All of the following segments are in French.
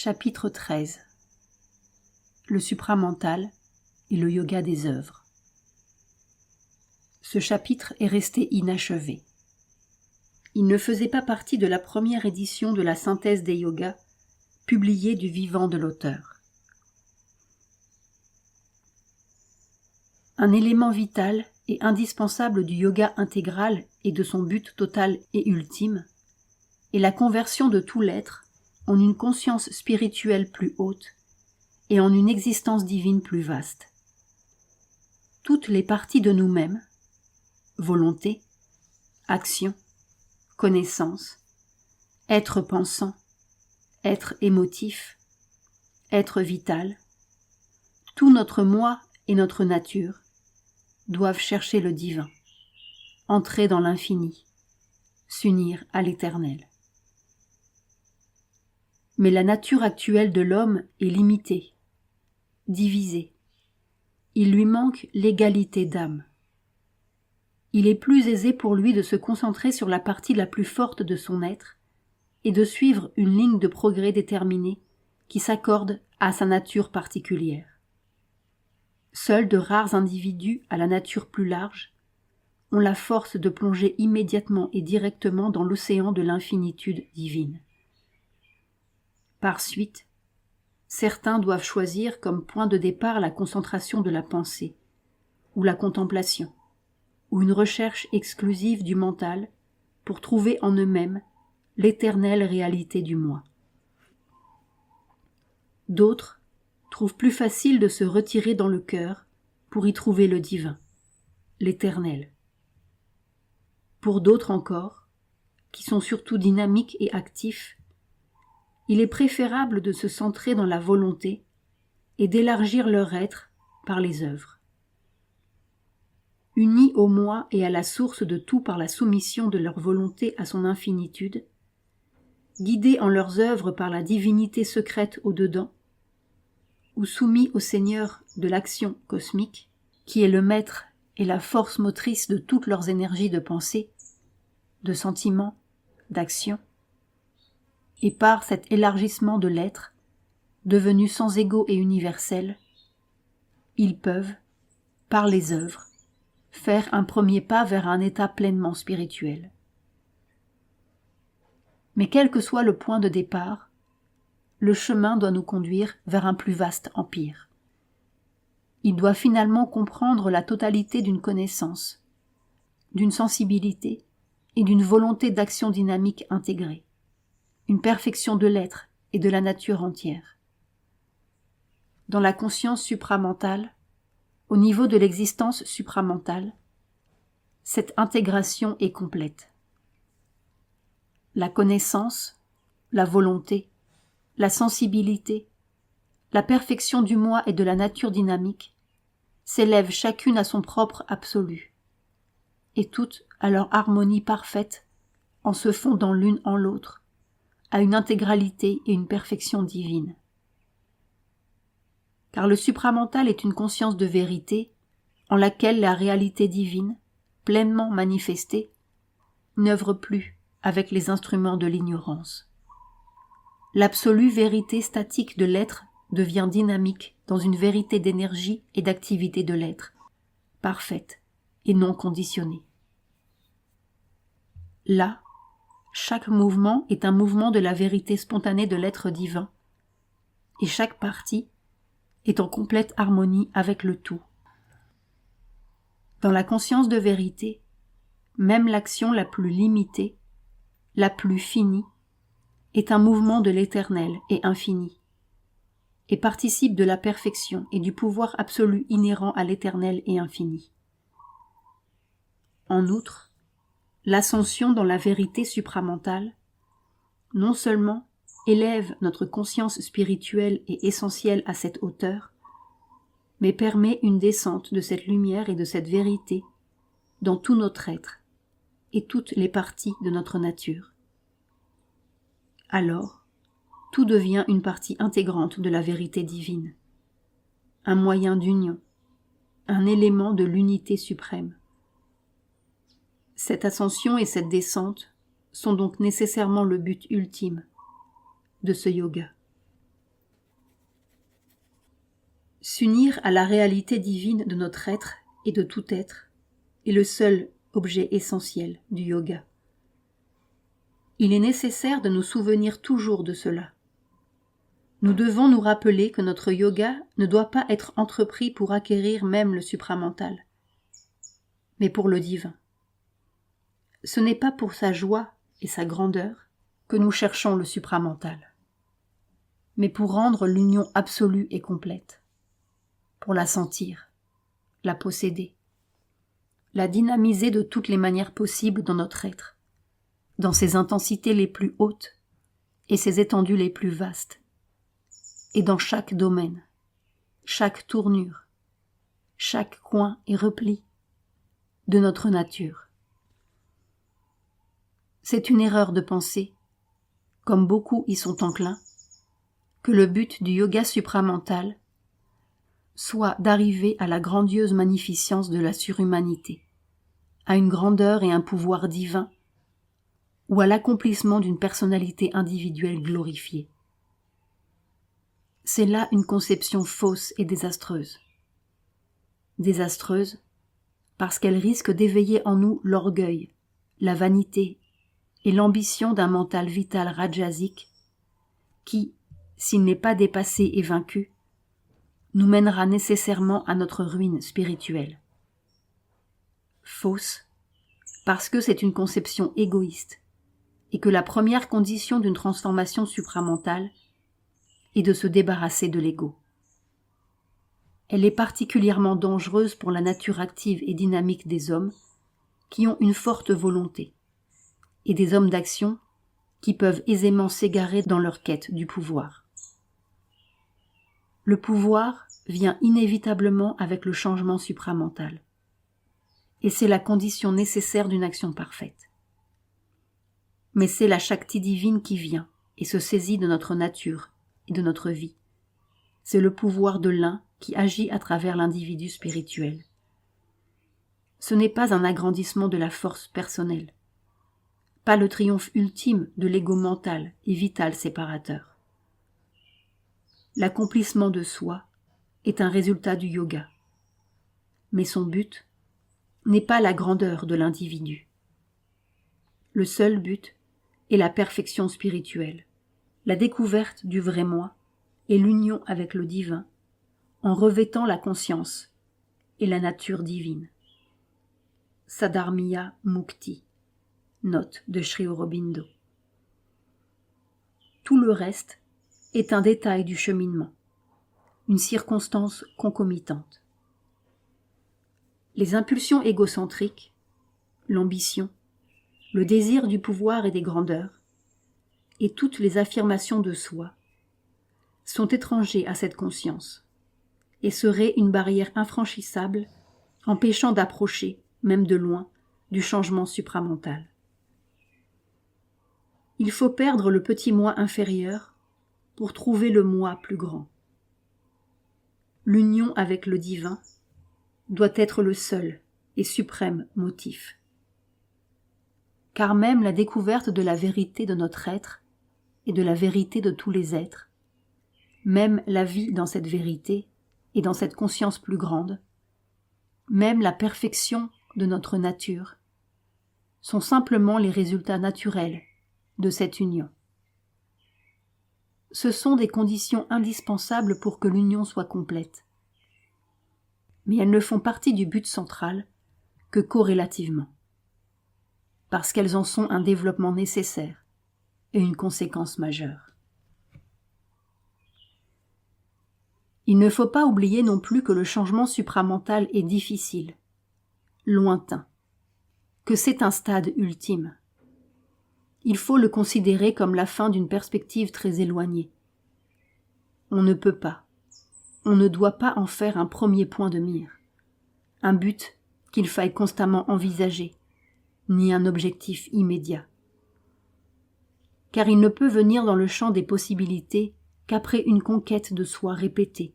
Chapitre 13. Le supramental et le yoga des œuvres. Ce chapitre est resté inachevé. Il ne faisait pas partie de la première édition de la synthèse des yogas, publiée du vivant de l'auteur. Un élément vital et indispensable du yoga intégral et de son but total et ultime est la conversion de tout l'être en une conscience spirituelle plus haute et en une existence divine plus vaste. Toutes les parties de nous-mêmes, volonté, action, connaissance, être pensant, être émotif, être vital, tout notre moi et notre nature doivent chercher le divin, entrer dans l'infini, s'unir à l'éternel. Mais la nature actuelle de l'homme est limitée, divisée. Il lui manque l'égalité d'âme. Il est plus aisé pour lui de se concentrer sur la partie la plus forte de son être et de suivre une ligne de progrès déterminée qui s'accorde à sa nature particulière. Seuls de rares individus à la nature plus large ont la force de plonger immédiatement et directement dans l'océan de l'infinitude divine. Par suite, certains doivent choisir comme point de départ la concentration de la pensée, ou la contemplation, ou une recherche exclusive du mental pour trouver en eux-mêmes l'éternelle réalité du moi. D'autres trouvent plus facile de se retirer dans le cœur pour y trouver le divin, l'éternel. Pour d'autres encore, qui sont surtout dynamiques et actifs, il est préférable de se centrer dans la volonté et d'élargir leur être par les œuvres. Unis au moi et à la source de tout par la soumission de leur volonté à son infinitude, guidés en leurs œuvres par la divinité secrète au-dedans, ou soumis au Seigneur de l'action cosmique, qui est le maître et la force motrice de toutes leurs énergies de pensée, de sentiment, d'action, et par cet élargissement de l'être, devenu sans égaux et universel, ils peuvent, par les œuvres, faire un premier pas vers un état pleinement spirituel. Mais quel que soit le point de départ, le chemin doit nous conduire vers un plus vaste empire. Il doit finalement comprendre la totalité d'une connaissance, d'une sensibilité et d'une volonté d'action dynamique intégrée, une perfection de l'être et de la nature entière. Dans la conscience supramentale, au niveau de l'existence supramentale, cette intégration est complète. La connaissance, la volonté, la sensibilité, la perfection du moi et de la nature dynamique s'élèvent chacune à son propre absolu, et toutes à leur harmonie parfaite en se fondant l'une en l'autre, à une intégralité et une perfection divine. Car le supramental est une conscience de vérité en laquelle la réalité divine, pleinement manifestée, n'œuvre plus avec les instruments de l'ignorance. L'absolue vérité statique de l'être devient dynamique dans une vérité d'énergie et d'activité de l'être, parfaite et non conditionnée. Là, chaque mouvement est un mouvement de la vérité spontanée de l'être divin, et chaque partie est en complète harmonie avec le tout. Dans la conscience de vérité, même l'action la plus limitée, la plus finie, est un mouvement de l'éternel et infini, et participe de la perfection et du pouvoir absolu inhérent à l'éternel et infini. En outre, l'ascension dans la vérité supramentale, non seulement élève notre conscience spirituelle et essentielle à cette hauteur, mais permet une descente de cette lumière et de cette vérité dans tout notre être et toutes les parties de notre nature. Alors, tout devient une partie intégrante de la vérité divine, un moyen d'union, un élément de l'unité suprême. Cette ascension et cette descente sont donc nécessairement le but ultime de ce yoga. S'unir à la réalité divine de notre être et de tout être est le seul objet essentiel du yoga. Il est nécessaire de nous souvenir toujours de cela. Nous devons nous rappeler que notre yoga ne doit pas être entrepris pour acquérir même le supramental, mais pour le divin. Ce n'est pas pour sa joie et sa grandeur que nous cherchons le supramental, mais pour rendre l'union absolue et complète, pour la sentir, la posséder, la dynamiser de toutes les manières possibles dans notre être, dans ses intensités les plus hautes et ses étendues les plus vastes, et dans chaque domaine, chaque tournure, chaque coin et repli de notre nature. C'est une erreur de penser, comme beaucoup y sont enclins, que le but du yoga supramental soit d'arriver à la grandiose magnificence de la surhumanité, à une grandeur et un pouvoir divin, ou à l'accomplissement d'une personnalité individuelle glorifiée. C'est là une conception fausse et désastreuse. Désastreuse parce qu'elle risque d'éveiller en nous l'orgueil, la vanité et l'ambition d'un mental vital rajasique qui, s'il n'est pas dépassé et vaincu, nous mènera nécessairement à notre ruine spirituelle. Fausse parce que c'est une conception égoïste et que la première condition d'une transformation supramentale et de se débarrasser de l'ego. Elle est particulièrement dangereuse pour la nature active et dynamique des hommes qui ont une forte volonté et des hommes d'action qui peuvent aisément s'égarer dans leur quête du pouvoir. Le pouvoir vient inévitablement avec le changement supramental et c'est la condition nécessaire d'une action parfaite. Mais c'est la Shakti divine qui vient et se saisit de notre nature et de notre vie. C'est le pouvoir de l'un qui agit à travers l'individu spirituel. Ce n'est pas un agrandissement de la force personnelle, pas le triomphe ultime de l'ego mental et vital séparateur. L'accomplissement de soi est un résultat du yoga, mais son but n'est pas la grandeur de l'individu. Le seul but est la perfection spirituelle, la découverte du vrai moi et l'union avec le divin en revêtant la conscience et la nature divine. Sadharmiya Mukti, note de Sri Aurobindo. Tout le reste est un détail du cheminement, une circonstance concomitante. Les impulsions égocentriques, l'ambition, le désir du pouvoir et des grandeurs, et toutes les affirmations de soi, sont étrangers à cette conscience, et seraient une barrière infranchissable, empêchant d'approcher, même de loin, du changement supramental. Il faut perdre le petit moi inférieur pour trouver le moi plus grand. L'union avec le divin doit être le seul et suprême motif. Car même la découverte de la vérité de notre être et de la vérité de tous les êtres, même la vie dans cette vérité et dans cette conscience plus grande, même la perfection de notre nature, sont simplement les résultats naturels de cette union. Ce sont des conditions indispensables pour que l'union soit complète, mais elles ne font partie du but central que corrélativement, parce qu'elles en sont un développement nécessaire et une conséquence majeure. Il ne faut pas oublier non plus que le changement supramental est difficile, lointain, que c'est un stade ultime. Il faut le considérer comme la fin d'une perspective très éloignée. On ne peut pas, on ne doit pas en faire un premier point de mire, un but qu'il faille constamment envisager, ni un objectif immédiat. Car il ne peut venir dans le champ des possibilités qu'après une conquête de soi répétée,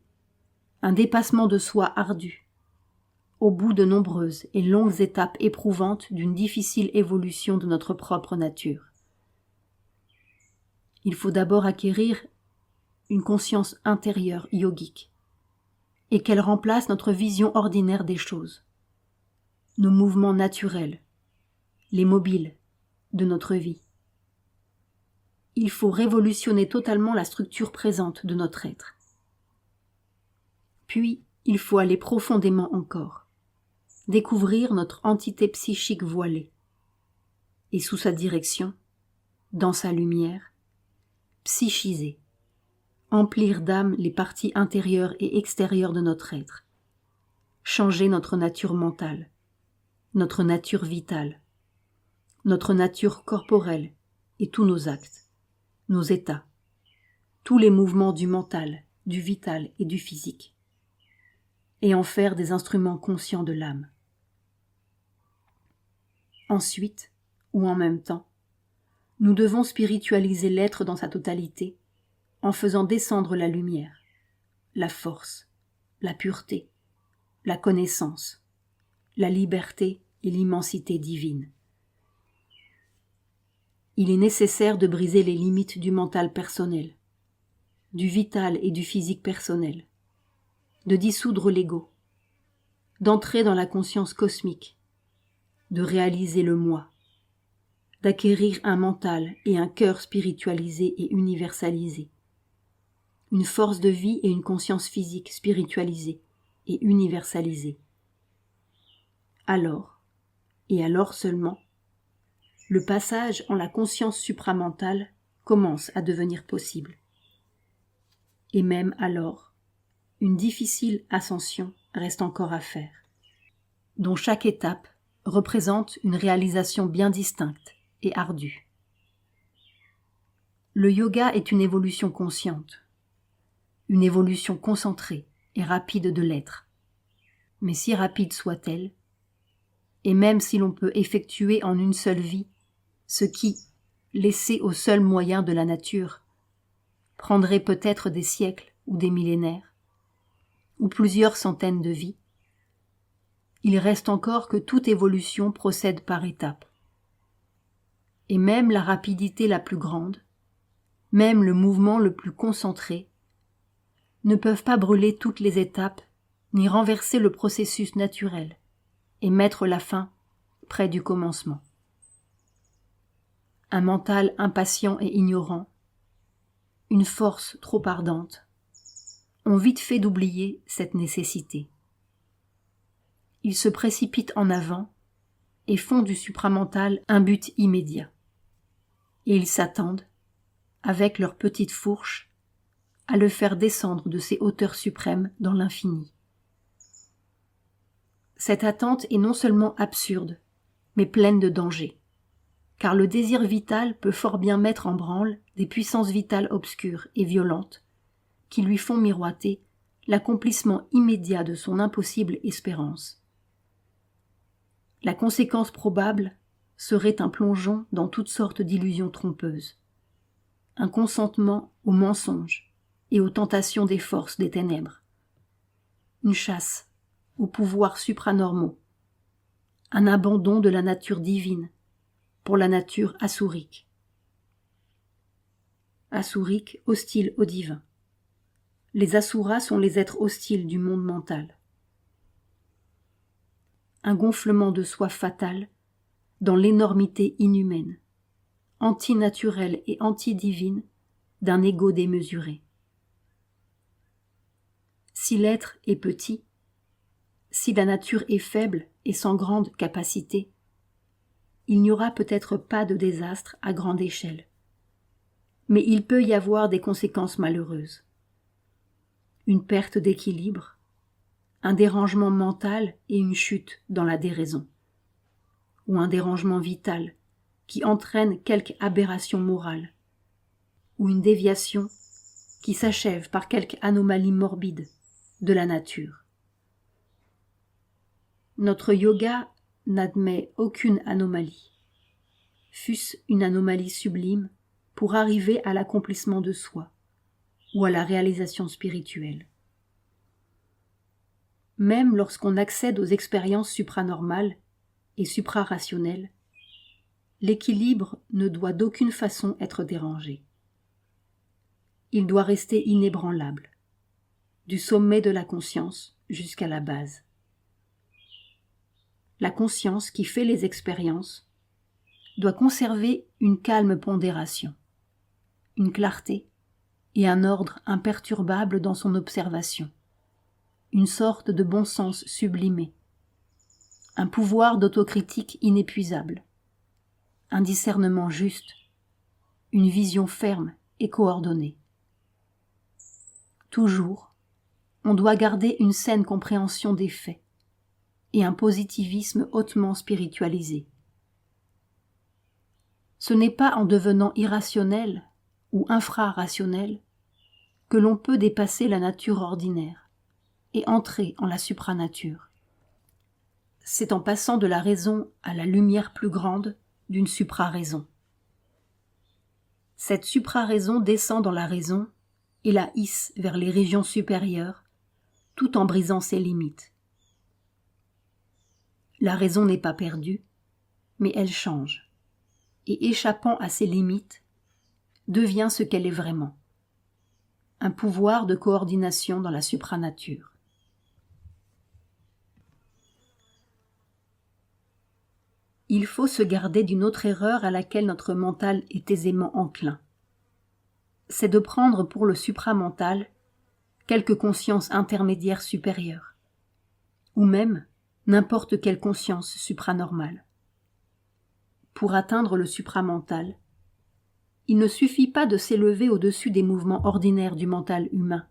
un dépassement de soi ardu, au bout de nombreuses et longues étapes éprouvantes d'une difficile évolution de notre propre nature. Il faut d'abord acquérir une conscience intérieure yogique, et qu'elle remplace notre vision ordinaire des choses, nos mouvements naturels, les mobiles de notre vie. Il faut révolutionner totalement la structure présente de notre être. Puis, il faut aller profondément encore, découvrir notre entité psychique voilée, et sous sa direction, dans sa lumière, psychiser, emplir d'âme les parties intérieures et extérieures de notre être, changer notre nature mentale, notre nature vitale, notre nature corporelle et tous nos actes, nos états, tous les mouvements du mental, du vital et du physique, et en faire des instruments conscients de l'âme. Ensuite, ou en même temps, nous devons spiritualiser l'être dans sa totalité en faisant descendre la lumière, la force, la pureté, la connaissance, la liberté et l'immensité divine. Il est nécessaire de briser les limites du mental personnel, du vital et du physique personnel, de dissoudre l'ego, d'entrer dans la conscience cosmique, de réaliser le moi, d'acquérir un mental et un cœur spiritualisé et universalisé, une force de vie et une conscience physique spiritualisée et universalisée. Alors, et alors seulement, le passage en la conscience supramentale commence à devenir possible. Et même alors, une difficile ascension reste encore à faire, dont chaque étape représente une réalisation bien distincte et ardue. Le yoga est une évolution consciente, une évolution concentrée et rapide de l'être. Mais si rapide soit-elle, et même si l'on peut effectuer en une seule vie ce qui, laissé aux seuls moyens de la nature, prendrait peut-être des siècles ou des millénaires, ou plusieurs centaines de vies, il reste encore que toute évolution procède par étapes. Et même la rapidité la plus grande, même le mouvement le plus concentré, ne peuvent pas brûler toutes les étapes, ni renverser le processus naturel, et mettre la fin près du commencement. Un mental impatient et ignorant, une force trop ardente, ont vite fait d'oublier cette nécessité. Ils se précipitent en avant et font du supramental un but immédiat. Et ils s'attendent, avec leur petite fourche, à le faire descendre de ses hauteurs suprêmes dans l'infini. Cette attente est non seulement absurde, mais pleine de danger, car le désir vital peut fort bien mettre en branle des puissances vitales obscures et violentes qui lui font miroiter l'accomplissement immédiat de son impossible espérance. La conséquence probable serait un plongeon dans toutes sortes d'illusions trompeuses, un consentement aux mensonges et aux tentations des forces des ténèbres, une chasse aux pouvoirs supranormaux, un abandon de la nature divine pour la nature assourique. Assourique, hostile au divin. Les asuras sont les êtres hostiles du monde mental. Un gonflement de soi fatal dans l'énormité inhumaine, antinaturelle et antidivine d'un ego démesuré. Si l'être est petit, si la nature est faible et sans grande capacité, il n'y aura peut-être pas de désastre à grande échelle. Mais il peut y avoir des conséquences malheureuses. Une perte d'équilibre, un dérangement mental et une chute dans la déraison, ou un dérangement vital qui entraîne quelque aberration morale, ou une déviation qui s'achève par quelque anomalie morbide de la nature. Notre yoga n'admet aucune anomalie, fût-ce une anomalie sublime pour arriver à l'accomplissement de soi ou à la réalisation spirituelle. Même lorsqu'on accède aux expériences supranormales et suprarationnelles, l'équilibre ne doit d'aucune façon être dérangé. Il doit rester inébranlable. du sommet de la conscience jusqu'à la base. La conscience qui fait les expériences doit conserver une calme pondération, une clarté et un ordre imperturbable dans son observation, une sorte de bon sens sublimé, un pouvoir d'autocritique inépuisable, un discernement juste, une vision ferme et coordonnée. Toujours, on doit garder une saine compréhension des faits et un positivisme hautement spiritualisé. Ce n'est pas en devenant irrationnel ou infrarationnel que l'on peut dépasser la nature ordinaire et entrer en la supranature. C'est en passant de la raison à la lumière plus grande d'une supraraison. Cette supraraison descend dans la raison et la hisse vers les régions supérieures, tout en brisant ses limites. La raison n'est pas perdue, mais elle change, et échappant à ses limites, devient ce qu'elle est vraiment, un pouvoir de coordination dans la supranature. Il faut se garder d'une autre erreur à laquelle notre mental est aisément enclin. C'est de prendre pour le supramental quelque conscience intermédiaire supérieure, ou même n'importe quelle conscience supranormale. Pour atteindre le supramental, il ne suffit pas de s'élever au-dessus des mouvements ordinaires du mental humain.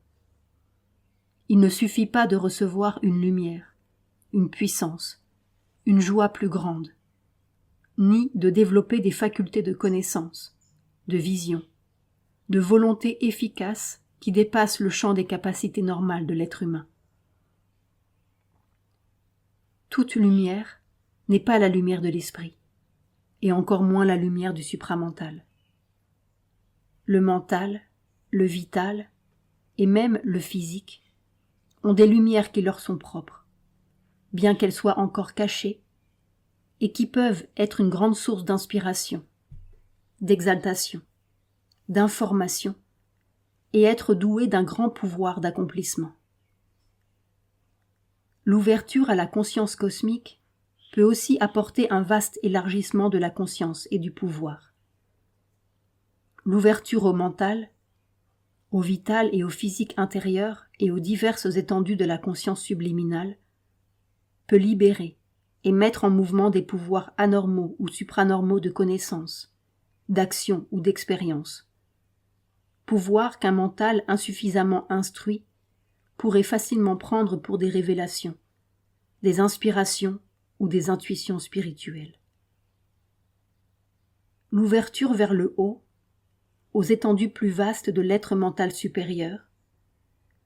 Il ne suffit pas de recevoir une lumière, une puissance, une joie plus grande, ni de développer des facultés de connaissance, de vision, de volonté efficace qui dépassent le champ des capacités normales de l'être humain. Toute lumière n'est pas la lumière de l'esprit, et encore moins la lumière du supramental. Le mental, le vital, et même le physique, ont des lumières qui leur sont propres, bien qu'elles soient encore cachées, et qui peuvent être une grande source d'inspiration, d'exaltation, d'information, et être douées d'un grand pouvoir d'accomplissement. L'ouverture à la conscience cosmique peut aussi apporter un vaste élargissement de la conscience et du pouvoir. L'ouverture au mental, au vital et au physique intérieur et aux diverses étendues de la conscience subliminale peut libérer et mettre en mouvement des pouvoirs anormaux ou supranormaux de connaissance, d'action ou d'expérience. Pouvoirs qu'un mental insuffisamment instruit pourrait facilement prendre pour des révélations, des inspirations ou des intuitions spirituelles. L'ouverture vers le haut, aux étendues plus vastes de l'être mental supérieur,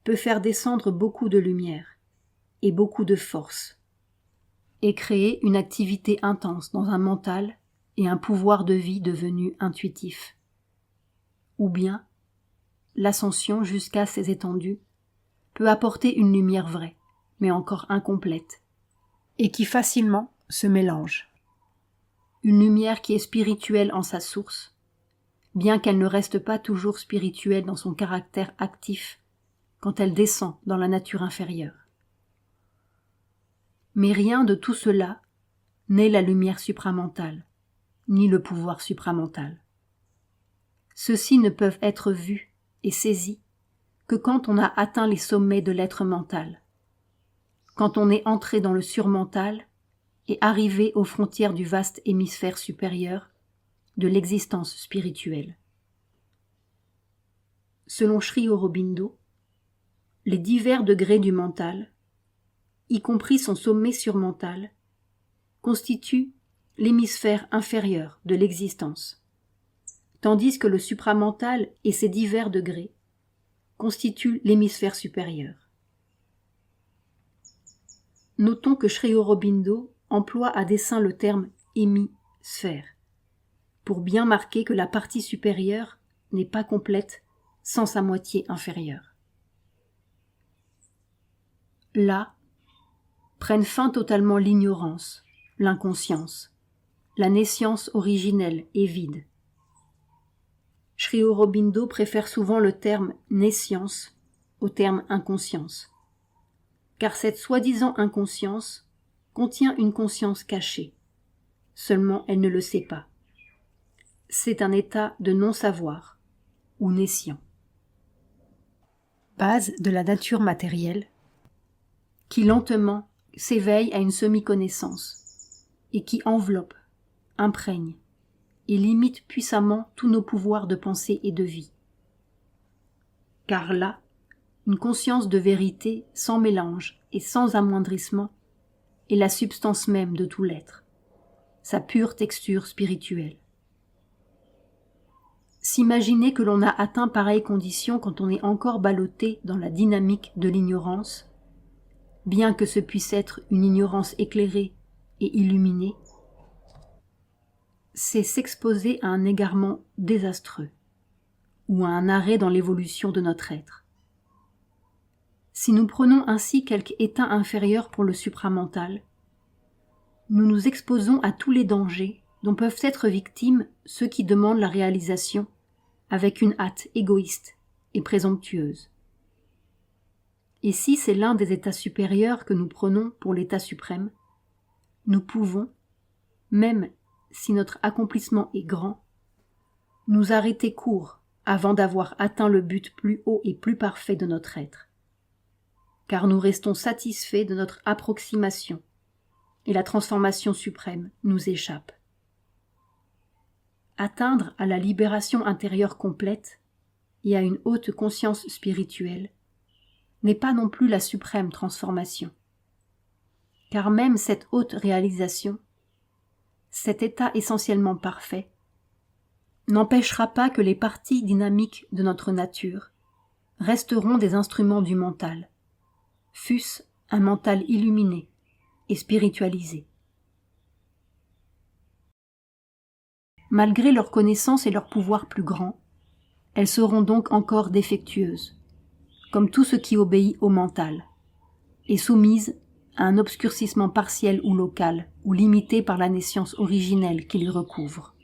peut faire descendre beaucoup de lumière et beaucoup de force, et créer une activité intense dans un mental et un pouvoir de vie devenu intuitif. Ou bien, l'ascension jusqu'à ces étendues peut apporter une lumière vraie, mais encore incomplète, et qui facilement se mélange. Une lumière qui est spirituelle en sa source, bien qu'elle ne reste pas toujours spirituelle dans son caractère actif quand elle descend dans la nature inférieure. Mais rien de tout cela n'est la lumière supramentale, ni le pouvoir supramental. Ceux-ci ne peuvent être vus et saisis que quand on a atteint les sommets de l'être mental, quand on est entré dans le surmental et arrivé aux frontières du vaste hémisphère supérieur de l'existence spirituelle. Selon Sri Aurobindo, les divers degrés du mental, y compris son sommet surmental, constituent l'hémisphère inférieur de l'existence, tandis que le supramental et ses divers degrés constituent l'hémisphère supérieur. Notons que Sri Aurobindo emploie à dessein le terme hémisphère, pour bien marquer que la partie supérieure n'est pas complète sans sa moitié inférieure. Là, prennent fin totalement l'ignorance, l'inconscience, la nescience originelle et vide. Sri Aurobindo préfère souvent le terme nescience au terme inconscience. Car cette soi-disant inconscience contient une conscience cachée. Seulement elle ne le sait pas. C'est un état de non-savoir, ou nescient. Base de la nature matérielle, qui lentement s'éveille à une semi-connaissance, et qui enveloppe, imprègne, et limite puissamment tous nos pouvoirs de pensée et de vie. Car là, une conscience de vérité sans mélange et sans amoindrissement est la substance même de tout l'être, sa pure texture spirituelle. S'imaginer que l'on a atteint pareille condition quand on est encore ballotté dans la dynamique de l'ignorance, bien que ce puisse être une ignorance éclairée et illuminée, c'est s'exposer à un égarement désastreux ou à un arrêt dans l'évolution de notre être. Si nous prenons ainsi quelque état inférieur pour le supramental, nous nous exposons à tous les dangers dont peuvent être victimes ceux qui demandent la réalisation avec une hâte égoïste et présomptueuse. Et si c'est l'un des états supérieurs que nous prenons pour l'état suprême, nous pouvons, même si notre accomplissement est grand, nous arrêter court avant d'avoir atteint le but plus haut et plus parfait de notre être. Car nous restons satisfaits de notre approximation, et la transformation suprême nous échappe. Atteindre à la libération intérieure complète et à une haute conscience spirituelle n'est pas non plus la suprême transformation, car même cette haute réalisation, cet état essentiellement parfait, n'empêchera pas que les parties dynamiques de notre nature resteront des instruments du mental, fût-ce un mental illuminé et spiritualisé. Malgré leur connaissance et leur pouvoir plus grand, elles seront donc encore défectueuses, comme tout ce qui obéit au mental, et soumises à un obscurcissement partiel ou local, ou limité par la naissance originelle qui les recouvre.